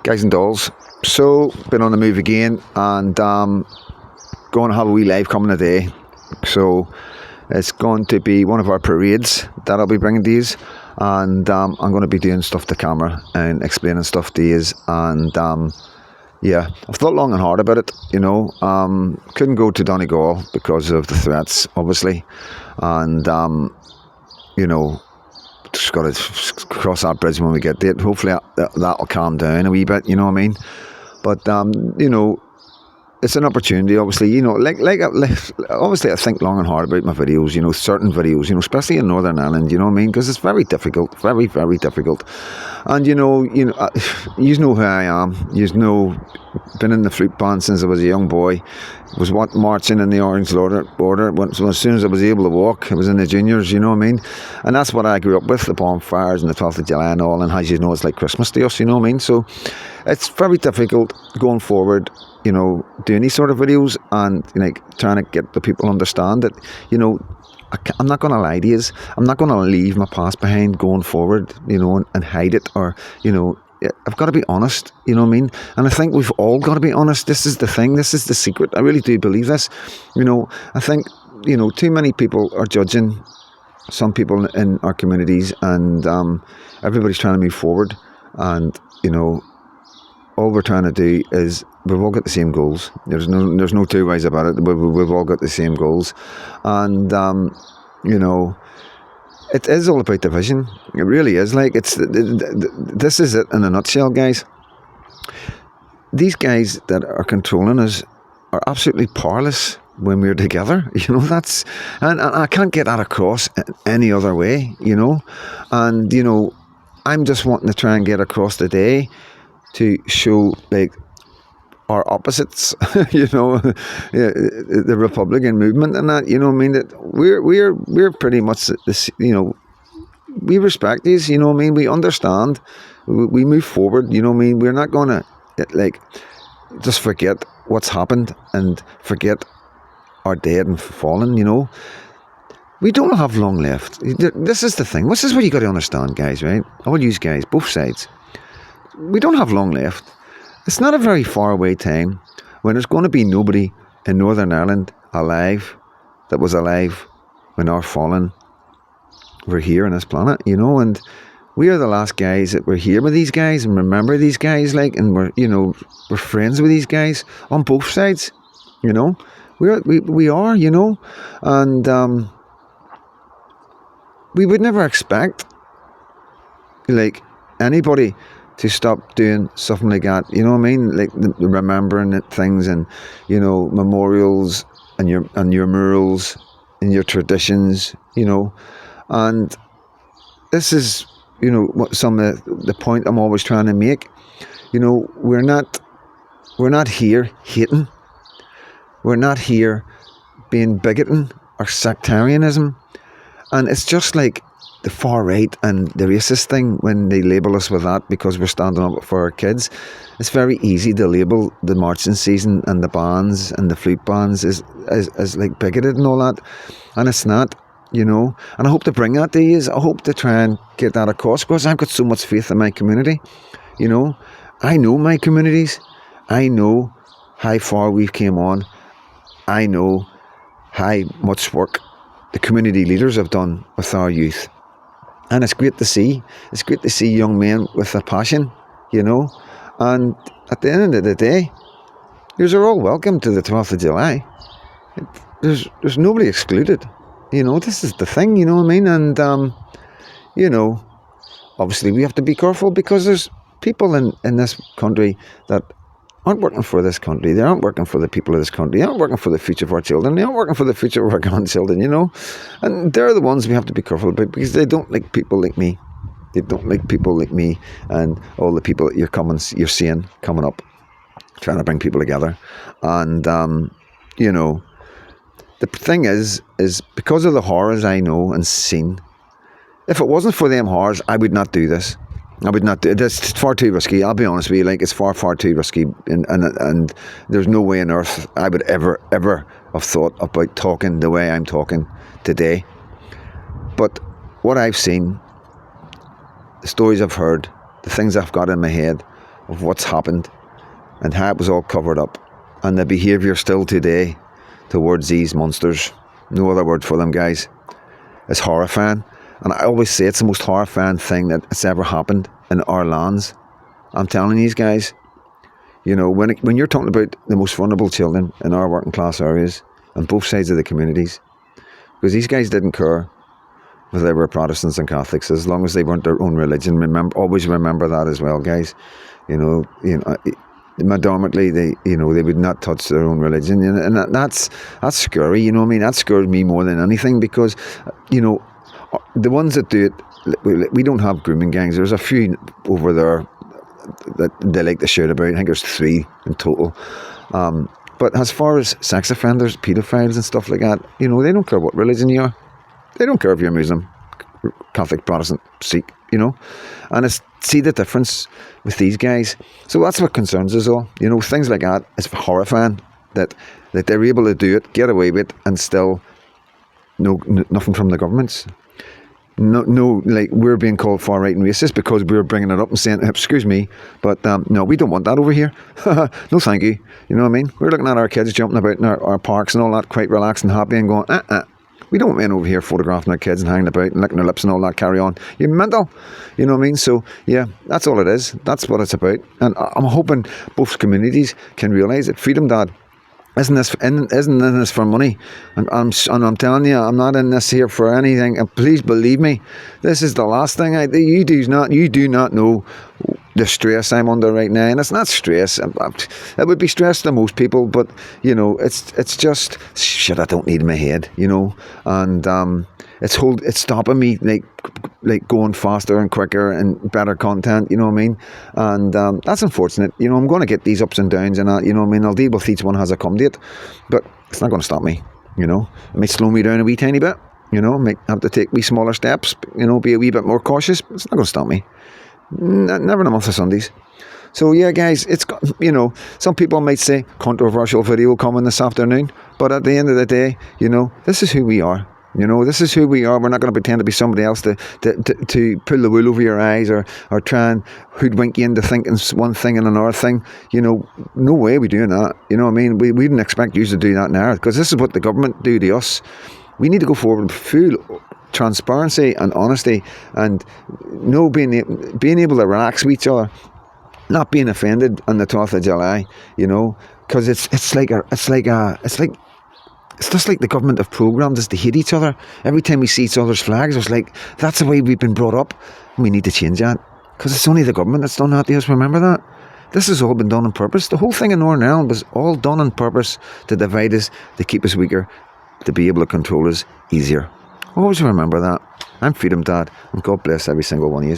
Guys and dolls, so been on the move again, and going to have a wee live coming today. So it's going to be one of our parades that I'll be bringing to yous, and I'm going to be doing stuff to camera and explaining stuff to yous. And yeah, I've thought long and hard about it. Couldn't go to Donegal because of the threats, obviously, and just got to cross that bridge when we get there. Hopefully that'll calm down a wee bit, you know what I mean? But, it's an opportunity, obviously, obviously I think long and hard about my videos, certain videos, especially in Northern Ireland, you know what I mean? Because it's very difficult, very, very difficult. And, you know who I am. Been in the flute band since I was a young boy. Was marching in the Orange Border. So as soon as I was able to walk, I was in the juniors, you know what I mean? And that's what I grew up with, the bonfires and the 12th of July and all. And as you know, it's like Christmas to us, you know what I mean? So it's very difficult going forward, doing these sort of videos and trying to get the people to understand that, I'm not going to lie to you. I'm not going to leave my past behind going forward, and hide it, or, I've got to be honest, you know what I mean? And I think we've all got to be honest. This is the thing. This is the secret. I really do believe this. I think, too many people are judging some people in our communities, and everybody's trying to move forward. And, all we're trying to do is we've all got the same goals. There's no two ways about it. We've all got the same goals. And, it is all about division. It really is. This is it in a nutshell, guys. These guys that are controlling us are absolutely powerless when we're together. And I can't get that across any other way, And, I'm just wanting to try and get across today to show, our opposites, the Republican movement and that, that we're pretty much this, we respect these, we understand, we move forward, we're not going to just forget what's happened and forget our dead and fallen, we don't have long left. This is the thing. This is what you got to understand, guys, right? All you guys, both sides. We don't have long left. It's not a very far away time when there's going to be nobody in Northern Ireland alive that was alive when our fallen were here on this planet, and we are the last guys that were here with these guys and remember these guys, and we're friends with these guys on both sides, we are, and we would never expect anybody to stop doing something like that, you know what I mean? The remembering things and, memorials and your murals and your traditions, and this is, what some of the point I'm always trying to make. We're not here hating. We're not here being bigoting or sectarianism, and it's just like the far right and the racist thing when they label us with that because we're standing up for our kids. It's very easy to label the marching season and the bands and the flute bands as bigoted and all that, and it's not, and I hope to bring that to you. I hope to try and get that across because I've got so much faith in my community. I know my communities. I know how far we've came on. I know how much work the community leaders have done with our youth. And it's great to see. It's great to see young men with a passion, And at the end of the day, you're all welcome to the 12th of July. There's nobody excluded. This is the thing, you know what I mean? And, obviously we have to be careful because there's people in this country that aren't working for this country. They aren't working for the people of this country. They aren't working for the future of our children. They aren't working for the future of our grandchildren, And they're the ones we have to be careful about because they don't like people like me. They don't like people like me and all the people that you're seeing coming up, trying to bring people together. And, the thing is because of the horrors I know and seen, if it wasn't for them horrors, I would not do this. I would not do it. It's far too risky. I'll be honest with you. It's far, far too risky. And there's no way on earth I would ever have thought about talking the way I'm talking today. But what I've seen, the stories I've heard, the things I've got in my head, of what's happened and how it was all covered up, and the behaviour still today towards these monsters, no other word for them, guys, is horrifying. And I always say it's the most horrifying thing that's ever happened in our lands. I'm telling you guys, you know, when you're talking about the most vulnerable children in our working class areas on both sides of the communities, because these guys didn't care whether they were Protestants and Catholics, as long as they weren't their own religion. Always remember that as well, guys. You know, predominantly they would not touch their own religion, and that's scary. You know what I mean? That scares me more than anything, because you know, the ones that do it, we don't have grooming gangs. There's a few over there that they like to shout about. I think there's 3 in total. But as far as sex offenders, paedophiles and stuff like that, you know, they don't care what religion you are. They don't care if you're Muslim, Catholic, Protestant, Sikh, you know. And see the difference with these guys. So that's what concerns us all. You know, things like that is horrifying, that they're able to do it, get away with it, and still nothing from the governments. No, like we're being called far right and racist because we're bringing it up and saying, excuse me, but no, we don't want that over here. No, thank you. You know what I mean? We're looking at our kids jumping about in our parks and all that, quite relaxed and happy, and going, we don't want men over here photographing our kids and hanging about and licking their lips and all that, carry on. You're mental. You know what I mean? So, yeah, that's all it is. That's what it's about. And I'm hoping both communities can realise that freedom, Dad, isn't in this for money. And I'm telling you, I'm not in this here for anything. And please believe me, this is the last thing you do not know the stress I'm under right now. And it's not stress. It would be stress to most people, but you know, it's just shit I don't need in my head, you know. And it's stopping me like going faster and quicker and better content, you know what I mean? And that's unfortunate. You know, I'm going to get these ups and downs and that, you know what I mean? I'll deal with each one as I come to it, but it's not going to stop me, you know. It might slow me down a wee tiny bit, you know, might have to take wee smaller steps, you know, be a wee bit more cautious, but it's not going to stop me. Never in a month of Sundays. So yeah, guys, it's got, you know, some people might say controversial video coming this afternoon, but at the end of the day, you know, this is who we are. You know, this is who we are. We're not going to pretend to be somebody else to pull the wool over your eyes or try and hoodwink you into thinking one thing and another thing. You know, no way we doing that. You know what I mean? We didn't expect you to do that now, because this is what the government do to us. We need to go forward with full transparency and honesty, and being able to relax with each other, not being offended on the 12th of July. You know, because it's just like the government have programmed us to hate each other. Every time we see each other's flags, it's like, that's the way we've been brought up. And we need to change that. Because it's only the government that's done that to us, remember that? This has all been done on purpose. The whole thing in Northern Ireland was all done on purpose to divide us, to keep us weaker, to be able to control us easier. Always remember that. I'm Freedom Dad, and God bless every single one of you.